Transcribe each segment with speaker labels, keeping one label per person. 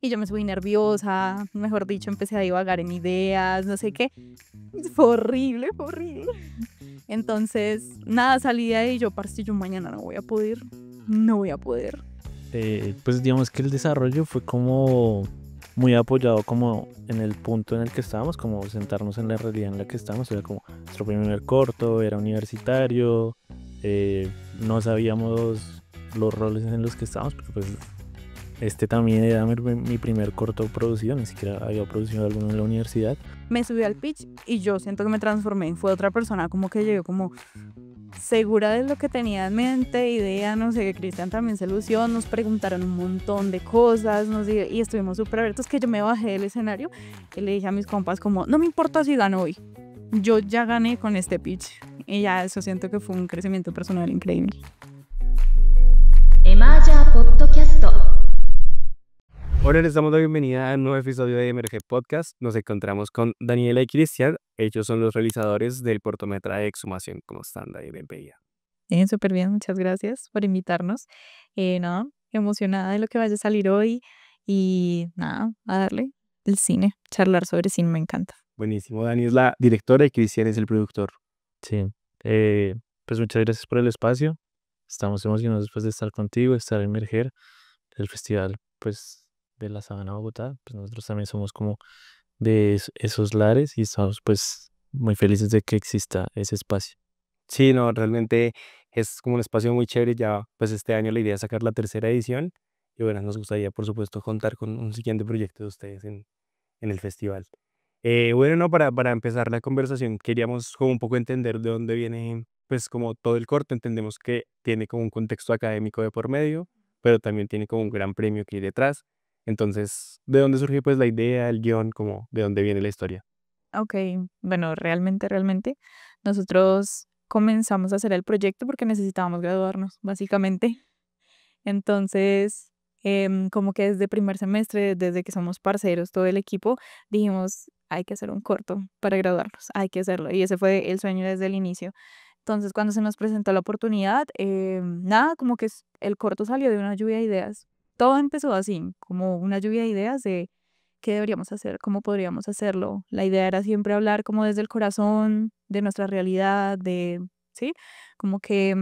Speaker 1: y yo me subí nerviosa, mejor dicho, empecé a divagar en ideas, no sé qué. Fue horrible, fue horrible. Entonces, nada, salí de ahí y yo, parce, yo mañana no voy a poder, no voy a poder.
Speaker 2: Pues digamos que el desarrollo fue como muy apoyado como en el punto en el que estábamos, como sentarnos en la realidad en la que estábamos. Era como nuestro primer corto, era universitario, no sabíamos los roles en los que estábamos, porque pues este también era mi primer corto producido, ni siquiera había producido alguno en la universidad.
Speaker 1: Me subí al pitch y yo siento que me transformé, fue otra persona, como que llegué como segura de lo que tenía en mente, idea, no sé, que Cristian también se lució, nos preguntaron un montón de cosas, y estuvimos súper abiertos, que yo me bajé del escenario y le dije a mis compas como, no me importa si gano hoy, yo ya gané con este pitch, y ya eso siento que fue un crecimiento personal increíble.
Speaker 3: Emerger Podcast.
Speaker 4: Hola, les damos la bienvenida a un nuevo episodio de Emerge Podcast. Nos encontramos con Daniela y Cristian. Ellos son los realizadores del cortometraje de Exhumación. ¿Cómo están, Daniela? Bienvenida.
Speaker 1: Súper bien, muchas gracias por invitarnos. Nada, emocionada de lo que vaya a salir hoy y nada, a darle el cine, charlar sobre cine me encanta.
Speaker 4: Buenísimo. Dani es la directora y Cristian es el productor.
Speaker 2: Sí, pues muchas gracias por el espacio. Estamos emocionados después de estar contigo, estar en Emerger, el festival pues de la Sabana Bogotá. Pues nosotros también somos como de esos lares y estamos pues muy felices de que exista ese espacio.
Speaker 4: Sí, no, realmente es como un espacio muy chévere. Ya, pues este año la idea es sacar la tercera edición. Y bueno, nos gustaría, por supuesto, contar con un siguiente proyecto de ustedes en el festival. Bueno, no, para empezar la conversación, queríamos como un poco entender de dónde viene, pues como todo el corto. Entendemos que tiene como un contexto académico de por medio, pero también tiene como un gran premio que hay detrás. Entonces, ¿de dónde surge pues la idea, el guión, como de dónde viene la historia?
Speaker 1: Ok, bueno, realmente, nosotros comenzamos a hacer el proyecto porque necesitábamos graduarnos, básicamente. Entonces, como que desde primer semestre, desde que somos parceros, todo el equipo, dijimos, hay que hacer un corto para graduarnos, hay que hacerlo. Y ese fue el sueño desde el inicio. Entonces, cuando se nos presentó la oportunidad, nada, como que el corto salió de una lluvia de ideas. Todo empezó así, como una lluvia de ideas de qué deberíamos hacer, cómo podríamos hacerlo. La idea era siempre hablar como desde el corazón, de nuestra realidad, ¿sí? Como que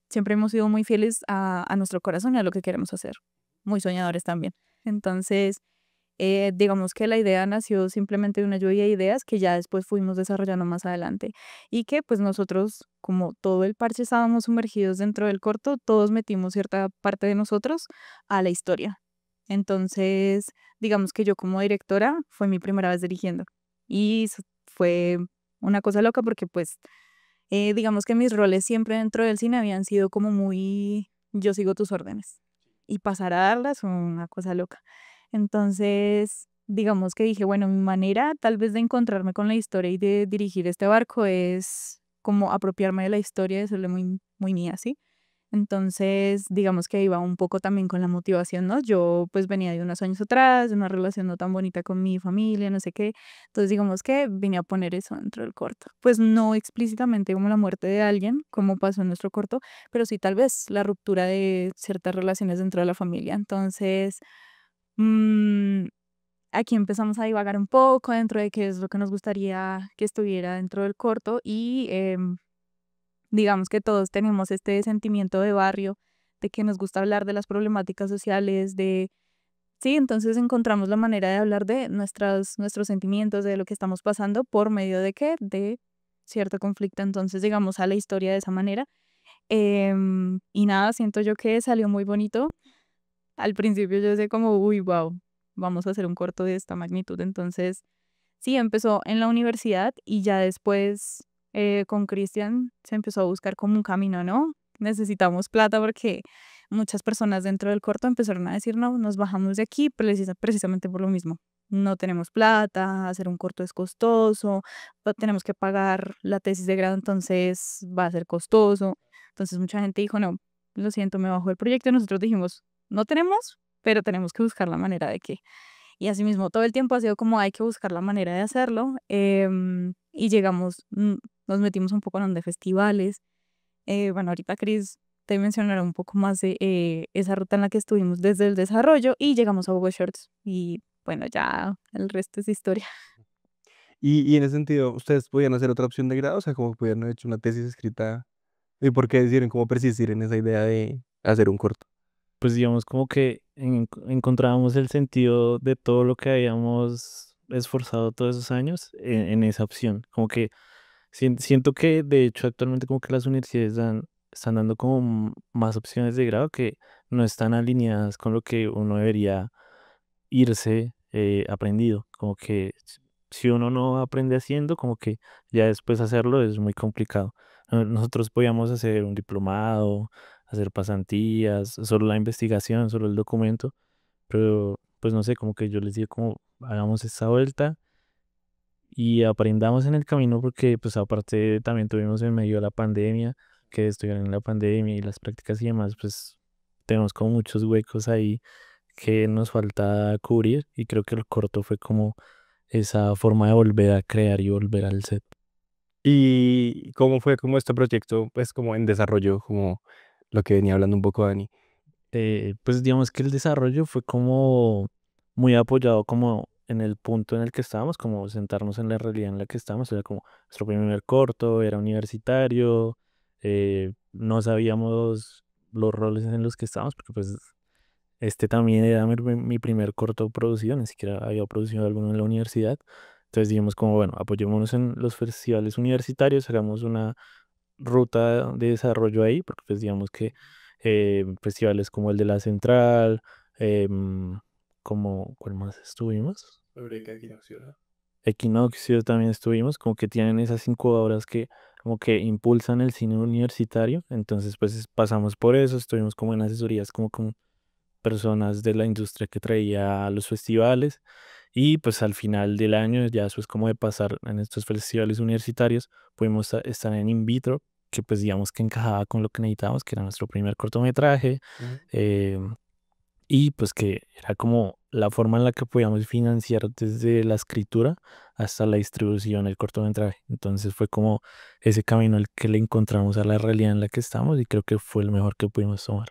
Speaker 1: siempre hemos sido muy fieles a nuestro corazón y a lo que queremos hacer. Muy soñadores también. Entonces, digamos que la idea nació simplemente de una lluvia de ideas que ya después fuimos desarrollando más adelante y que pues nosotros, como todo el parche estábamos sumergidos dentro del corto, todos metimos cierta parte de nosotros a la historia. Entonces, digamos que yo como directora fue mi primera vez dirigiendo y fue una cosa loca porque pues digamos que mis roles siempre dentro del cine habían sido como muy yo sigo tus órdenes y pasar a darlas una cosa loca. Entonces, digamos que dije, bueno, mi manera tal vez de encontrarme con la historia y de dirigir este barco es como apropiarme de la historia, de hacerle muy, muy mía, ¿sí? Entonces, digamos que iba un poco también con la motivación, ¿no? Yo pues venía de unos años atrás, de una relación no tan bonita con mi familia, no sé qué. Entonces, digamos que vine a poner eso dentro del corto. Pues no explícitamente como la muerte de alguien, como pasó en nuestro corto, pero sí tal vez la ruptura de ciertas relaciones dentro de la familia. Entonces, mm, aquí empezamos a divagar un poco dentro de qué es lo que nos gustaría que estuviera dentro del corto y digamos que todos tenemos este sentimiento de barrio, de que nos gusta hablar de las problemáticas sociales, sí, entonces encontramos la manera de hablar de nuestros sentimientos, de lo que estamos pasando, ¿por medio de qué? De cierto conflicto. Entonces llegamos a la historia de esa manera. Y nada, siento yo que salió muy bonito. Al principio yo sé como, uy, wow, vamos a hacer un corto de esta magnitud. Entonces, sí, empezó en la universidad y ya después con Cristian se empezó a buscar como un camino, ¿no? Necesitamos plata porque muchas personas dentro del corto empezaron a decir, no, nos bajamos de aquí precisamente por lo mismo. No tenemos plata, hacer un corto es costoso, tenemos que pagar la tesis de grado, entonces va a ser costoso. Entonces mucha gente dijo, no, lo siento, me bajo el proyecto. Y nosotros dijimos, no tenemos, pero tenemos que buscar la manera de que. Y asimismo, todo el tiempo ha sido como hay que buscar la manera de hacerlo. Y llegamos, nos metimos un poco en de festivales. Bueno, ahorita Cris te mencionaré un poco más de esa ruta en la que estuvimos desde el desarrollo y llegamos a Bogo Shorts. Y bueno, ya el resto es historia.
Speaker 4: Y en ese sentido, ¿ustedes podían hacer otra opción de grado? O sea, como pudieran haber hecho una tesis escrita. ¿Y por qué decidieron cómo persistir en esa idea de hacer un corto?
Speaker 2: Pues digamos como que encontrábamos el sentido de todo lo que habíamos esforzado todos esos años en esa opción. Como que siento que de hecho actualmente como que las universidades están dando como más opciones de grado que no están alineadas con lo que uno debería irse aprendido. Como que si uno no aprende haciendo, como que ya después hacerlo es muy complicado. Nosotros podíamos hacer un diplomado, hacer pasantías, solo la investigación, solo el documento, pero pues no sé, como que yo les digo como hagamos esta vuelta y aprendamos en el camino porque pues aparte también tuvimos en medio de la pandemia, que estuvieron en la pandemia y las prácticas y demás, pues tenemos como muchos huecos ahí que nos falta cubrir y creo que el corto fue como esa forma de volver a crear y volver al set.
Speaker 4: ¿Y cómo fue como este proyecto, pues como en desarrollo, como lo que venía hablando un poco Dani?
Speaker 2: Pues digamos que el desarrollo fue como muy apoyado como en el punto en el que estábamos, como sentarnos en la realidad en la que estábamos, era como nuestro primer corto, era universitario, no sabíamos los roles en los que estábamos, porque pues este también era mi primer corto producido, ni siquiera había producido alguno en la universidad. Entonces dijimos como, bueno, apoyémonos en los festivales universitarios, hagamos una ruta de desarrollo ahí, porque pues digamos que festivales como el de la Central, como, ¿cuál más estuvimos? Equinoccio también estuvimos, como que tienen esas incubadoras que como que impulsan el cine universitario, entonces pues pasamos por eso, estuvimos como en asesorías como con personas de la industria que traía a los festivales y pues al final del año, ya después como de pasar en estos festivales universitarios, pudimos estar en In Vitro, que pues digamos que encajaba con lo que necesitábamos, que era nuestro primer cortometraje,
Speaker 4: Ujú.
Speaker 2: eh, y pues que era como la forma en la que podíamos financiar desde la escritura hasta la distribución del cortometraje. Entonces fue como ese camino el que le encontramos a la realidad en la que estamos y creo que fue el mejor que pudimos tomar.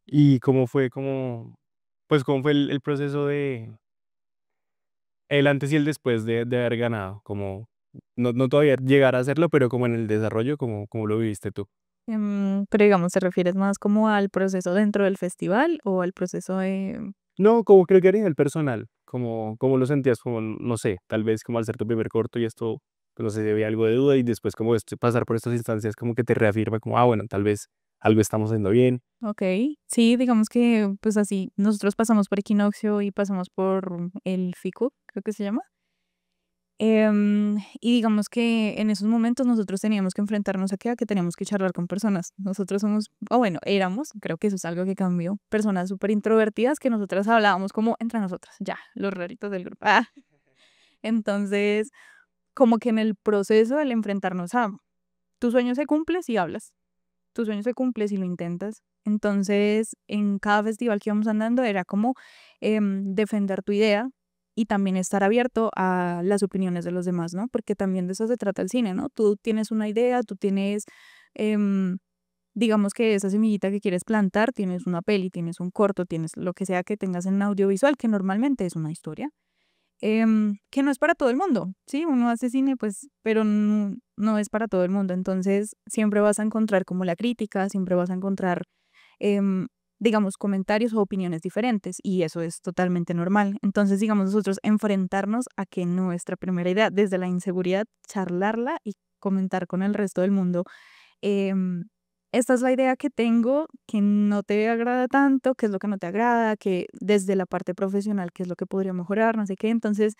Speaker 4: ¿Y cómo fue como, pues cómo fue el proceso de, el antes y el después de haber ganado? Como, no todavía llegar a hacerlo, pero como en el desarrollo, como lo viviste tú.
Speaker 1: Pero digamos, ¿te refieres más como al proceso dentro del festival o al proceso de...
Speaker 4: No, como creo que a nivel personal, como lo sentías, como, no sé, tal vez como al ser tu primer corto y esto, pues no sé, había algo de duda y después como pasar por estas instancias como que te reafirma como, bueno, tal vez algo estamos haciendo bien.
Speaker 1: Ok, sí, digamos que pues así, nosotros pasamos por Equinoccio y pasamos por el FICU, creo que se llama. Y digamos que en esos momentos nosotros teníamos que enfrentarnos a que teníamos que charlar con personas. Nosotros somos, o bueno, éramos, creo que eso es algo que cambió, personas súper introvertidas que nosotras hablábamos como entre nosotras, ya, los raritos del grupo. Entonces, como que en el proceso del enfrentarnos a tu sueño se cumple si hablas, tu sueño se cumple si lo intentas. Entonces, en cada festival que íbamos andando era como defender tu idea y también estar abierto a las opiniones de los demás, ¿no? Porque también de eso se trata el cine, ¿no? Tú tienes una idea, tú tienes, em, digamos que esa semillita que quieres plantar, tienes una peli, tienes un corto, tienes lo que sea que tengas en audiovisual, que normalmente es una historia que no es para todo el mundo, ¿sí? Uno hace cine, pues, pero no es para todo el mundo. Entonces, siempre vas a encontrar como la crítica, siempre vas a encontrar, em, digamos, comentarios o opiniones diferentes, y eso es totalmente normal. Entonces, digamos, nosotros enfrentarnos a que nuestra primera idea, desde la inseguridad, charlarla y comentar con el resto del mundo esta es la idea que tengo, que no te agrada tanto, qué es lo que no te agrada, que desde la parte profesional, qué es lo que podría mejorar, no sé qué. Entonces,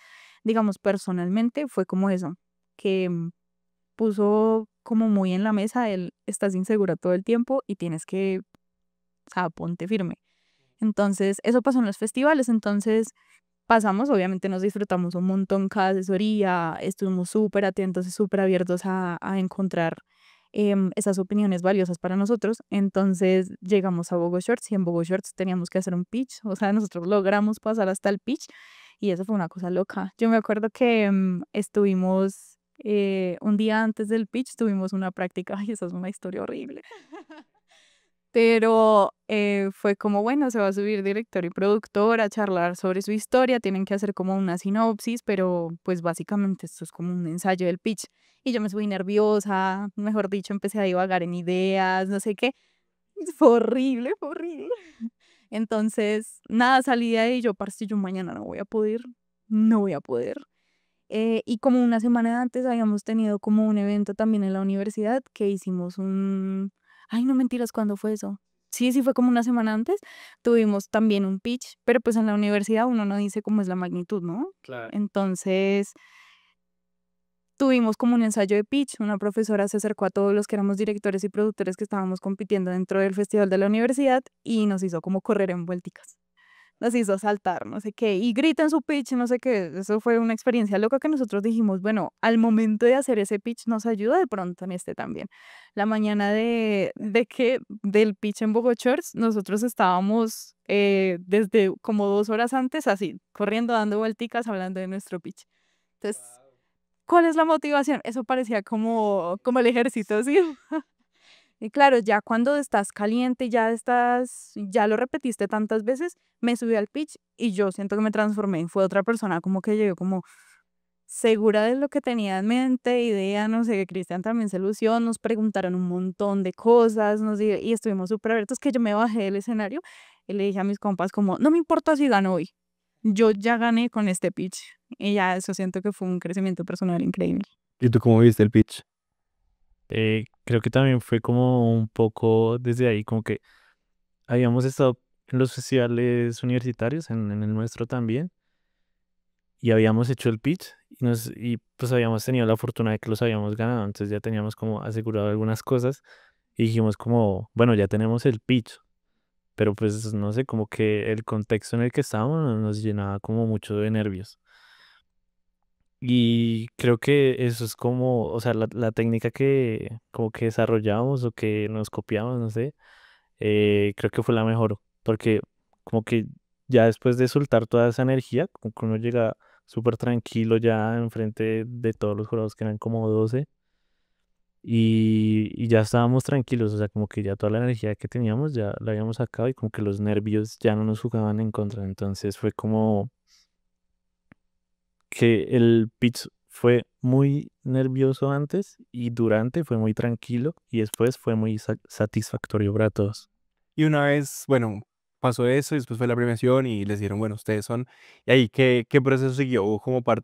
Speaker 1: digamos, personalmente fue como eso, que puso como muy en la mesa el estás insegura todo el tiempo y tienes que, o sea, ponte firme. Entonces, eso pasó en los festivales. Entonces, pasamos, obviamente nos disfrutamos un montón cada asesoría, estuvimos súper atentos y súper abiertos a encontrar esas opiniones valiosas para nosotros. Entonces llegamos a Bogo Shorts y en Bogo Shorts teníamos que hacer un pitch, o sea, nosotros logramos pasar hasta el pitch y eso fue una cosa loca. Yo me acuerdo que estuvimos un día antes del pitch, tuvimos una práctica, y esa es una historia horrible. Pero fue como, bueno, se va a subir director y productor a charlar sobre su historia, tienen que hacer como una sinopsis, pero pues básicamente esto es como un ensayo del pitch. Y yo me subí nerviosa, mejor dicho, empecé a divagar en ideas, no sé qué. Fue horrible, fue horrible. Entonces, nada, salí de ahí y yo, parce, yo mañana no voy a poder, no voy a poder. Y como una semana antes habíamos tenido como un evento también en la universidad que hicimos un... Ay, no mentiras, ¿cuándo fue eso? Sí, sí fue como una semana antes. Tuvimos también un pitch, pero pues en la universidad uno no dice cómo es la magnitud, ¿no?
Speaker 2: Claro.
Speaker 1: Entonces tuvimos como un ensayo de pitch. Una profesora se acercó a todos los que éramos directores y productores que estábamos compitiendo dentro del festival de la universidad y nos hizo como correr en vuelticas, nos hizo saltar, no sé qué, y grita en su pitch, no sé qué. Eso fue una experiencia loca que nosotros dijimos, bueno, al momento de hacer ese pitch nos ayuda de pronto en este también. La mañana del pitch en Bogochors, nosotros estábamos desde como 2 horas antes, así, corriendo, dando vuelticas, hablando de nuestro pitch. Entonces, ¿cuál es la motivación? Eso parecía como el ejército, ¿sí? Y claro, ya cuando estás caliente, ya lo repetiste tantas veces, me subí al pitch y yo siento que me transformé. Fue otra persona como que llegó como segura de lo que tenía en mente, idea, no sé, que Cristian también se lució, nos preguntaron un montón de cosas, y estuvimos súper abiertos, que yo me bajé del escenario y le dije a mis compas como, no me importa si gano hoy, yo ya gané con este pitch. Y ya eso siento que fue un crecimiento personal increíble.
Speaker 4: ¿Y tú cómo viste el pitch?
Speaker 2: Creo que también fue como un poco desde ahí, como que habíamos estado en los festivales universitarios, en el nuestro también, y habíamos hecho el pitch y pues habíamos tenido la fortuna de que los habíamos ganado, entonces ya teníamos como asegurado algunas cosas y dijimos como, bueno, ya tenemos el pitch, pero pues no sé, como que el contexto en el que estábamos nos llenaba como mucho de nervios. Y creo que eso es como, o sea, la técnica que como que desarrollamos o que nos copiamos, no sé, creo que fue la mejor, porque como que ya después de soltar toda esa energía, como que uno llega súper tranquilo ya enfrente de todos los jurados que eran como 12 y ya estábamos tranquilos, o sea, como que ya toda la energía que teníamos ya la habíamos sacado y como que los nervios ya no nos jugaban en contra, entonces fue como que el pitch fue muy nervioso antes y durante fue muy tranquilo y después fue muy satisfactorio para todos.
Speaker 4: Y una vez, bueno, pasó eso y después fue la premiación y les dijeron, bueno, ustedes son. ¿Y ahí qué proceso siguió? ¿Hubo como por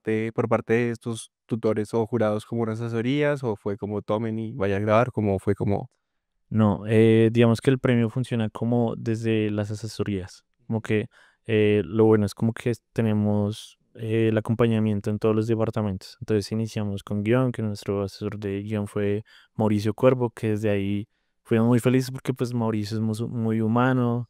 Speaker 4: parte de estos tutores o jurados como unas asesorías o fue como tomen y vaya a grabar? ¿Cómo fue como?
Speaker 2: No, digamos que el premio funciona como desde las asesorías, como que lo bueno es como que tenemos el acompañamiento en todos los departamentos. Entonces iniciamos con guión, que nuestro asesor de guión fue Mauricio Cuervo, que desde ahí fuimos muy felices porque pues Mauricio es muy humano,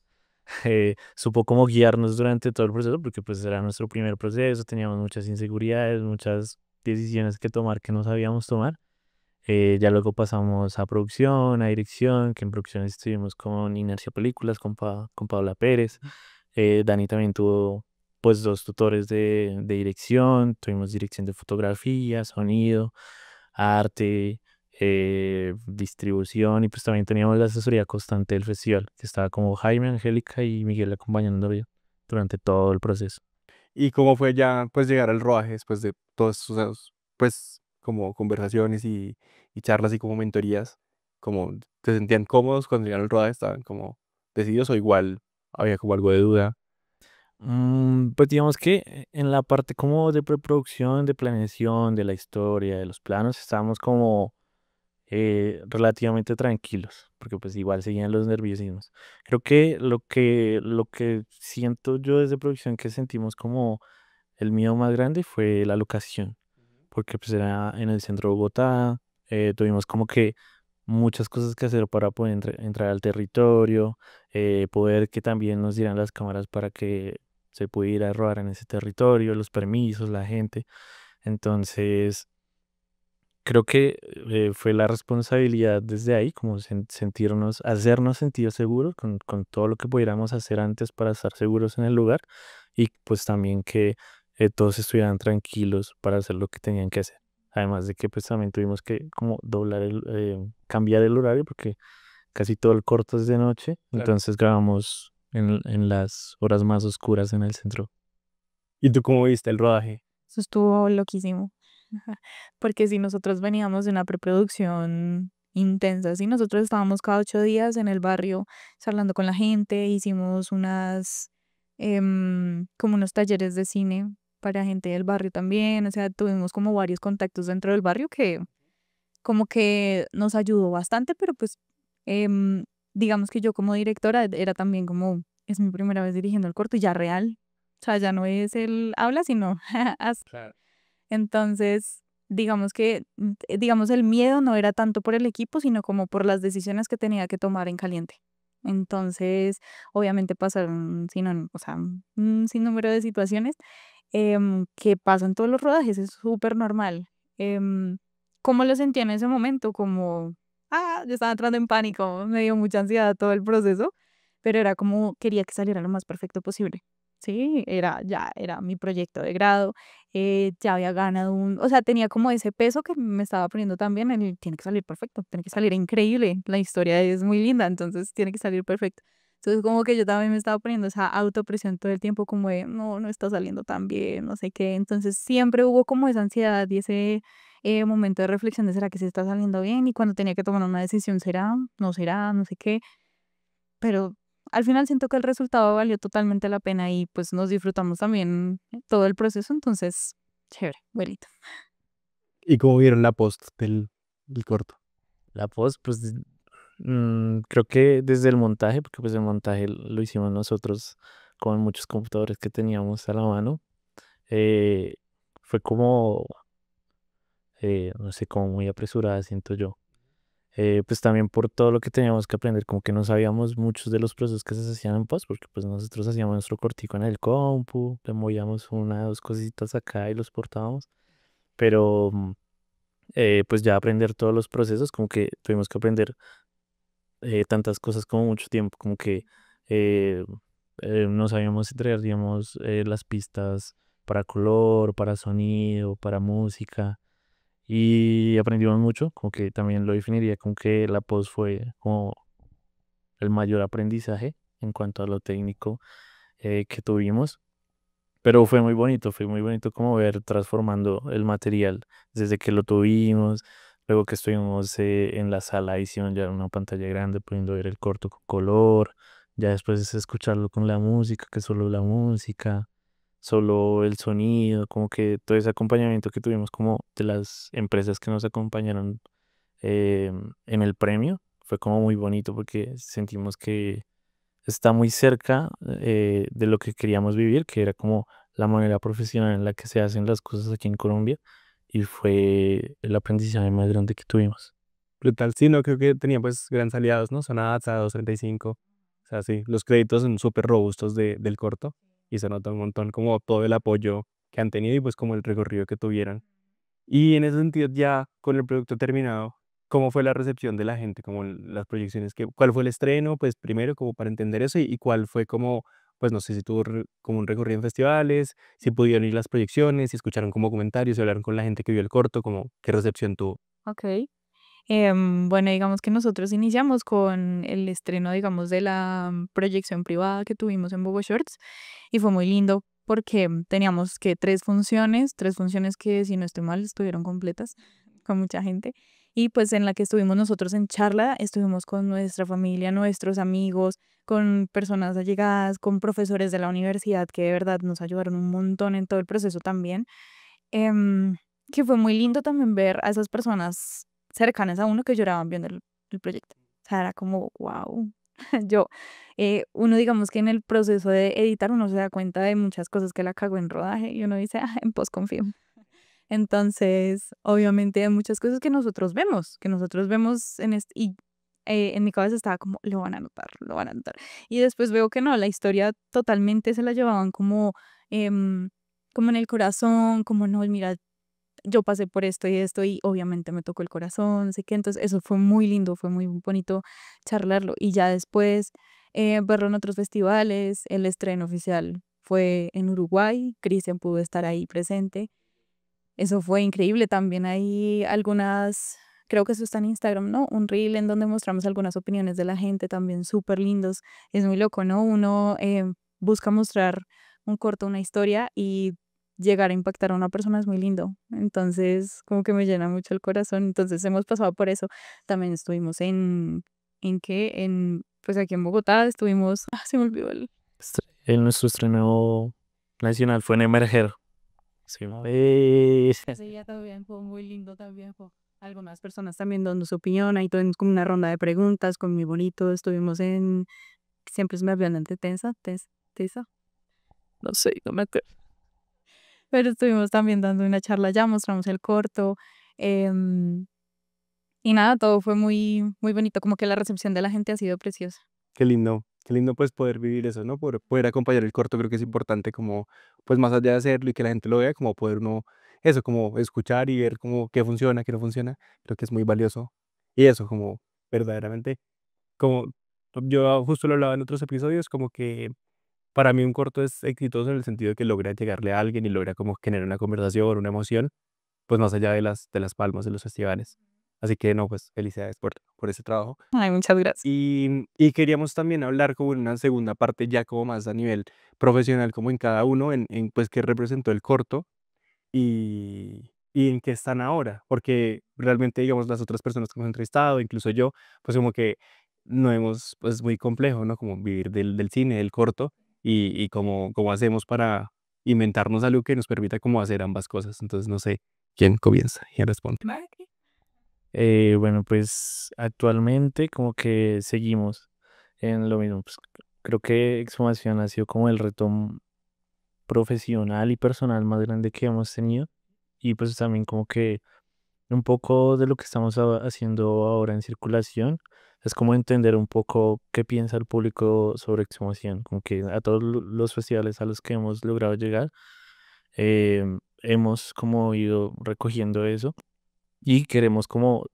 Speaker 2: supo cómo guiarnos durante todo el proceso porque pues era nuestro primer proceso, teníamos muchas inseguridades, muchas decisiones que tomar que no sabíamos tomar. Ya luego pasamos a producción, a dirección, que en producción estuvimos con Inercia Películas, con Paula Pérez. Dani también tuvo pues 2 tutores de dirección, tuvimos dirección de fotografía, sonido, arte, distribución y pues también teníamos la asesoría constante del festival, que estaba como Jaime, Angélica y Miguel acompañando durante todo el proceso.
Speaker 4: ¿Y cómo fue ya pues llegar al rodaje después de todos esos, pues como conversaciones y charlas y como mentorías? ¿Cómo se sentían cómodos cuando llegaron al rodaje? ¿Estaban como decididos o igual había como algo de duda?
Speaker 2: Pues digamos que en la parte como de preproducción, de planeación, de la historia, de los planos, estábamos como relativamente tranquilos, porque pues igual seguían los nerviosismos. Creo que lo que siento yo desde producción que sentimos como el miedo más grande fue la locación, porque pues era en el centro de Bogotá, tuvimos como que muchas cosas que hacer para poder entrar al territorio, poder que también nos dieran las cámaras para que se pudiera rodar en ese territorio, los permisos, la gente. Entonces, creo que fue la responsabilidad desde ahí, como sentirnos, hacernos sentir seguros con todo lo que pudiéramos hacer antes para estar seguros en el lugar y pues también que todos estuvieran tranquilos para hacer lo que tenían que hacer. Además de que pues también tuvimos que como cambiar el horario porque casi todo el corto es de noche,
Speaker 4: Claro.
Speaker 2: entonces grabamos en las horas más oscuras en el centro.
Speaker 4: ¿Y tú cómo viste el rodaje?
Speaker 1: Eso estuvo loquísimo. Ajá. Porque si nosotros veníamos de una preproducción intensa, si nosotros estábamos cada 8 días en el barrio charlando con la gente, hicimos como unos talleres de cine para gente del barrio también, o sea, tuvimos como varios contactos dentro del barrio que como que nos ayudó bastante, pero pues em, digamos que yo como directora era también como, es mi primera vez dirigiendo el corto y ya real, o sea, ya no es el habla, sino haz.
Speaker 4: Claro.
Speaker 1: Entonces, digamos, el miedo no era tanto por el equipo, sino como por las decisiones que tenía que tomar en caliente. Entonces, obviamente pasaron, o sea, un sinnúmero de situaciones que pasan todos los rodajes, es súper normal. Em, ¿Cómo lo sentí en ese momento? Como, yo estaba entrando en pánico, me dio mucha ansiedad todo el proceso, pero era como quería que saliera lo más perfecto posible. Sí, ya era mi proyecto de grado, ya había ganado o sea, tenía como ese peso que me estaba poniendo también, tiene que salir perfecto, tiene que salir increíble, la historia es muy linda, entonces tiene que salir perfecto. Entonces como que yo también me estaba poniendo esa autopresión todo el tiempo como de, no, no está saliendo tan bien, no sé qué. Entonces siempre hubo como esa ansiedad y ese momento de reflexión de, ¿será que sí está saliendo bien? Y cuando tenía que tomar una decisión, será, no sé qué. Pero al final siento que el resultado valió totalmente la pena y pues nos disfrutamos también todo el proceso, entonces, chévere, bonito.
Speaker 4: ¿Y cómo vieron la post del corto?
Speaker 2: La post, pues creo que desde el montaje, porque pues el montaje lo hicimos nosotros con muchos computadores que teníamos a la mano, eh, fue como, no sé, como muy apresurada, siento yo. Pues también por todo lo que teníamos que aprender, como que no sabíamos muchos de los procesos que se hacían en post, porque pues nosotros hacíamos nuestro cortico en el compu, le movíamos una, dos cositas acá y los portábamos, pero pues ya aprender todos los procesos, como que tuvimos que aprender tantas cosas como mucho tiempo, como que eh, no sabíamos entregar, digamos, las pistas para color, para sonido, para música, y aprendimos mucho, como que también lo definiría como que la post fue como el mayor aprendizaje en cuanto a lo técnico que tuvimos. Pero fue muy bonito como ver transformando el material desde que lo tuvimos, luego que estuvimos en la sala de edición ya en una pantalla grande, pudiendo ver el corto con color, ya después es escucharlo con la música, que solo la música, solo el sonido, como que todo ese acompañamiento que tuvimos como de las empresas que nos acompañaron en el premio, fue como muy bonito porque sentimos que está muy cerca de lo que queríamos vivir, que era como la manera profesional en la que se hacen las cosas aquí en Colombia, y fue el aprendizaje más grande que tuvimos.
Speaker 4: Brutal, sí, no, creo que tenía pues grandes aliados, ¿no? Sonada, 235. O sea, sí, los créditos son súper robustos del corto y se nota un montón como todo el apoyo que han tenido y pues como el recorrido que tuvieron. Y en ese sentido, ya con el producto terminado, ¿cómo fue la recepción de la gente? Como las proyecciones, ¿cuál fue el estreno? Pues primero, como para entender eso, y cuál fue como, pues no sé si tuvo como un recorrido en festivales, si pudieron ir las proyecciones, si escucharon como comentarios, si hablaron con la gente que vio el corto, como qué recepción tuvo.
Speaker 1: Ok. Bueno, digamos que nosotros iniciamos con el estreno, digamos, de la proyección privada que tuvimos en Bogo Shorts y fue muy lindo porque teníamos que tres funciones que si no estoy mal estuvieron completas con mucha gente y pues en la que estuvimos nosotros en charla, estuvimos con nuestra familia, nuestros amigos, con personas allegadas, con profesores de la universidad que de verdad nos ayudaron un montón en todo el proceso también. Em, que fue muy lindo también ver a esas personas cercanas a uno que lloraban viendo el proyecto. O sea, era como, wow. Yo, uno digamos que en el proceso de editar uno se da cuenta de muchas cosas que la cagó en rodaje y uno dice, en post confío. Entonces, obviamente hay muchas cosas que nosotros vemos y en mi cabeza estaba como, lo van a notar, lo van a notar. Y después veo que no, la historia totalmente se la llevaban em, como en el corazón, como no, mira, yo pasé por esto y obviamente me tocó el corazón, no sé qué, entonces eso fue muy lindo, fue muy bonito charlarlo y ya después verlo en otros festivales, el estreno oficial fue en Uruguay, Cristian pudo estar ahí presente, eso fue increíble, también hay algunas creo que eso está en Instagram, ¿no? Un reel en donde mostramos algunas opiniones de la gente también súper lindos. Es muy loco, ¿no? Uno busca mostrar un corto, una historia y llegar a impactar a una persona es muy lindo. Entonces, como que me llena mucho el corazón. Entonces, hemos pasado por eso. También estuvimos pues aquí en Bogotá, estuvimos, se me olvidó
Speaker 2: Nuestro estreno nacional fue en Emerger. Sí,
Speaker 1: ese día también fue muy lindo también. Fue algunas personas también dando su opinión. Ahí tuvimos como una ronda de preguntas con muy bonito. Estuvimos siempre se me olvidan de Tesa. No sé, no me acuerdo. Pero estuvimos también dando una charla ya, mostramos el corto. em, y nada, todo fue muy, muy bonito. Como que la recepción de la gente ha sido preciosa.
Speaker 4: Qué lindo pues poder vivir eso, ¿no? Poder acompañar el corto creo que es importante como, pues más allá de hacerlo y que la gente lo vea, como poder uno, eso, como escuchar y ver como qué funciona, qué no funciona, creo que es muy valioso. Y eso, como verdaderamente, como yo justo lo hablaba en otros episodios, como que para mí un corto es exitoso en el sentido de que logra llegarle a alguien y logra como generar una conversación, una emoción, pues más allá de las palmas de los festivales. Así que no, pues felicidades por ese trabajo.
Speaker 1: Ay, muchas gracias.
Speaker 4: Y queríamos también hablar como en una segunda parte, ya como más a nivel profesional, como en cada uno, pues qué representó el corto y en qué están ahora, porque realmente, digamos, las otras personas que hemos entrevistado, incluso yo, pues como que no hemos, pues muy complejo, ¿no? Como vivir del cine, del corto, y cómo hacemos para inventarnos algo que nos permita como hacer ambas cosas. Entonces, no sé, ¿quién comienza? ¿Quién responde?
Speaker 2: Bueno, pues actualmente como que seguimos en lo mismo. Pues, creo que Exhumación ha sido como el reto profesional y personal más grande que hemos tenido. Y pues también como que un poco de lo que estamos haciendo ahora en circulación es como entender un poco qué piensa el público sobre Exhumación. Como que a todos los festivales a los que hemos logrado llegar, hemos como ido recogiendo eso y queremos como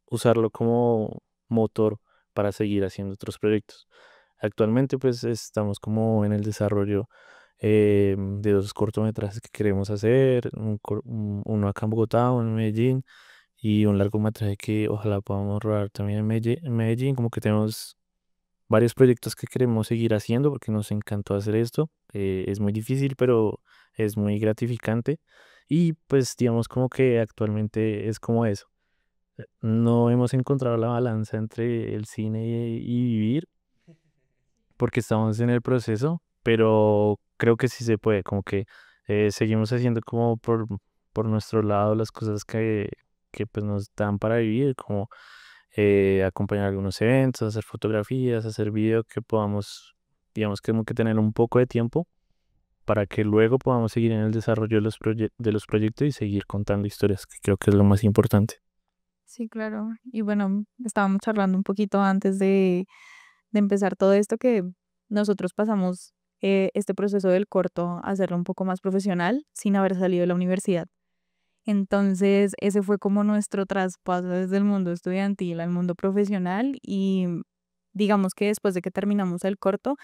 Speaker 2: usarlo como motor para seguir haciendo otros proyectos. Actualmente pues estamos como en el desarrollo de dos cortometrajes que queremos hacer, uno acá en Bogotá, uno en Medellín y un largometraje que ojalá podamos rodar también en Medellín, como que tenemos varios proyectos que queremos seguir haciendo porque nos encantó hacer esto. Es muy difícil, pero es muy gratificante y pues digamos como que actualmente es como eso. No hemos encontrado la balanza entre el cine y vivir porque estamos en el proceso, pero creo que sí se puede, como que seguimos haciendo como por nuestro lado las cosas que pues nos dan para vivir, como acompañar algunos eventos, hacer fotografías, hacer video, que podamos, digamos, que como que tener un poco de tiempo para que luego podamos seguir en el desarrollo de de los proyectos y seguir contando historias, que creo que es lo más importante.
Speaker 1: Sí, claro. Y bueno, estábamos charlando un poquito antes de empezar todo esto que nosotros pasamos este proceso del corto a hacerlo un poco más profesional sin haber salido de la universidad. Entonces, ese fue como nuestro traspaso desde el mundo estudiantil al mundo profesional y digamos que después de que terminamos el corto,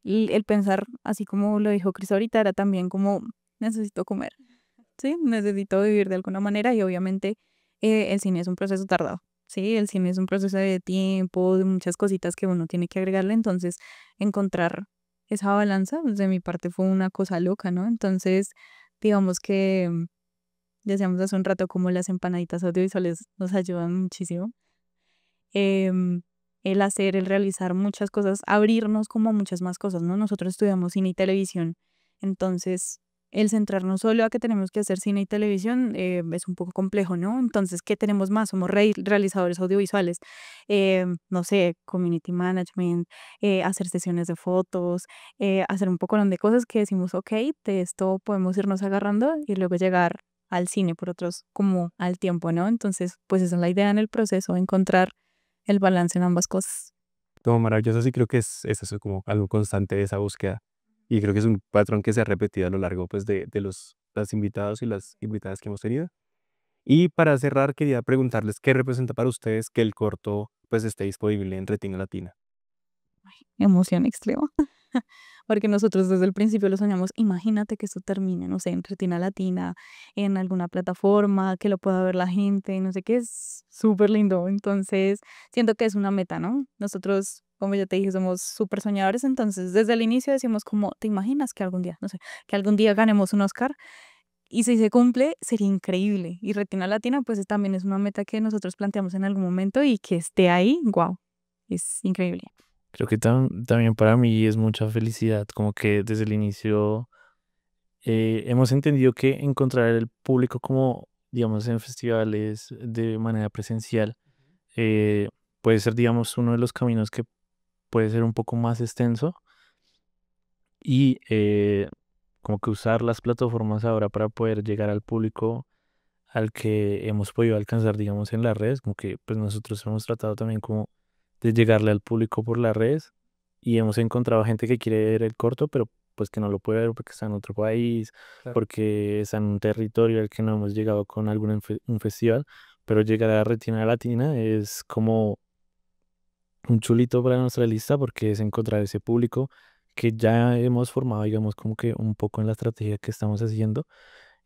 Speaker 1: el pensar, así como lo dijo Cris ahorita, era también como necesito comer, ¿sí? Necesito vivir de alguna manera y obviamente el cine es un proceso tardado, ¿sí? El cine es un proceso de tiempo, de muchas cositas que uno tiene que agregarle, entonces encontrar esa balanza, pues, de mi parte fue una cosa loca, ¿no? Entonces, digamos que decíamos hace un rato como las empanaditas audiovisuales nos ayudan muchísimo. Em, el hacer, el realizar muchas cosas, abrirnos como a muchas más cosas, ¿no? Nosotros estudiamos cine y televisión, entonces el centrarnos solo a que tenemos que hacer cine y televisión es un poco complejo, ¿no? Entonces, ¿qué tenemos más? Somos realizadores audiovisuales, no sé, community management, hacer sesiones de fotos, hacer un poco de cosas que decimos, ok, de esto podemos irnos agarrando y luego llegar al cine por otros, como al tiempo, ¿no? Entonces, pues esa es la idea en el proceso, encontrar el balance en ambas cosas.
Speaker 4: Como maravilloso, sí creo que es eso, como algo constante de esa búsqueda. Y creo que es un patrón que se ha repetido a lo largo pues, de las invitados y las invitadas que hemos tenido. Y para cerrar, quería preguntarles qué representa para ustedes que el corto pues esté disponible en Retina Latina.
Speaker 1: Emoción extrema. porque nosotros desde el principio lo soñamos. Imagínate que esto termine, no sé, en Retina Latina, en alguna plataforma, que lo pueda ver la gente, no sé qué, es súper lindo. Entonces, siento que es una meta, ¿no? Nosotros, como ya te dije, somos súper soñadores, entonces desde el inicio decimos como, ¿te imaginas que algún día, no sé, que algún día ganemos un Oscar? Y si se cumple, sería increíble. Y Retina Latina, pues también es una meta que nosotros planteamos en algún momento y que esté ahí, wow, es increíble.
Speaker 2: Creo que también para mí es mucha felicidad, como que desde el inicio hemos entendido que encontrar el público como, digamos, en festivales de manera presencial eh, puede ser, digamos, uno de los caminos que puede ser un poco más extenso y como que usar las plataformas ahora para poder llegar al público al que hemos podido alcanzar, digamos, en las redes, como que pues nosotros hemos tratado también como de llegarle al público por las redes y hemos encontrado gente que quiere ver el corto, pero pues que no lo puede ver porque está en otro país,
Speaker 4: Claro.
Speaker 2: porque está en un territorio al que no hemos llegado con algún un festival, pero llegar a Retina Latina es como un chulito para nuestra lista porque es encontrar ese público que ya hemos formado, digamos, como que un poco en la estrategia que estamos haciendo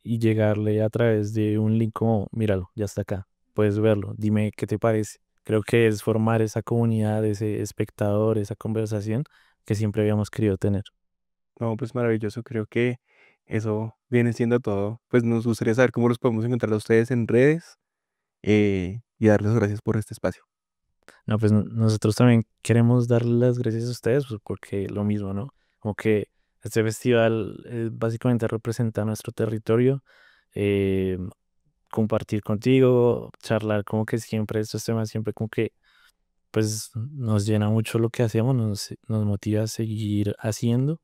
Speaker 2: y llegarle a través de un link como, míralo, ya está acá, puedes verlo, dime qué te parece. Creo que es formar esa comunidad, ese espectador, esa conversación que siempre habíamos querido tener.
Speaker 4: No, pues maravilloso, creo que eso viene siendo todo. Pues nos gustaría saber cómo los podemos encontrar a ustedes en redes y darles gracias por este espacio.
Speaker 2: No, pues nosotros también queremos darle las gracias a ustedes, pues porque lo mismo, ¿no? Como que este festival básicamente representa nuestro territorio, eh, compartir contigo, charlar como que siempre estos temas, siempre como que pues nos llena mucho lo que hacemos, nos motiva a seguir haciendo.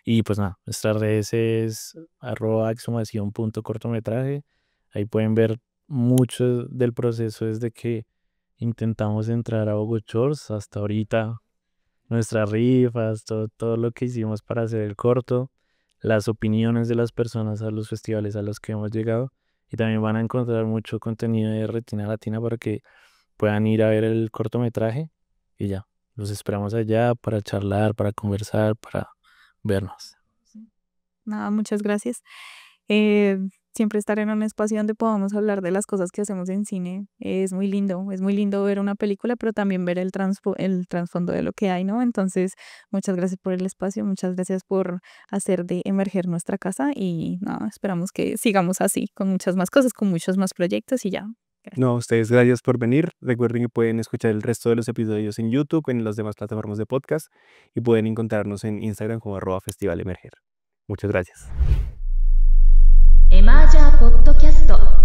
Speaker 2: Y pues nada, nuestras redes es @exhumación.cortometraje. Ahí pueden ver mucho del proceso desde que intentamos entrar a Hugo Shorts hasta ahorita, nuestras rifas, todo lo que hicimos para hacer el corto, las opiniones de las personas a los festivales a los que hemos llegado. Y también van a encontrar mucho contenido de Retina Latina para que puedan ir a ver el cortometraje y ya. Los esperamos allá para charlar, para conversar, para vernos.
Speaker 1: Nada, muchas gracias. Eh, Siempre estar en un espacio donde podamos hablar de las cosas que hacemos en cine es muy lindo ver una película, pero también ver el trasfondo de lo que hay, ¿no? Entonces, muchas gracias por el espacio, muchas gracias por hacer de emerger nuestra casa y nada, esperamos que sigamos así, con muchas más cosas, con muchos más proyectos y ya. Gracias.
Speaker 4: No, a ustedes gracias por venir. Recuerden que pueden escuchar el resto de los episodios en YouTube, en las demás plataformas de podcast y pueden encontrarnos en Instagram como @festivalemerger. Muchas gracias.
Speaker 3: エマージャーポッドキャスト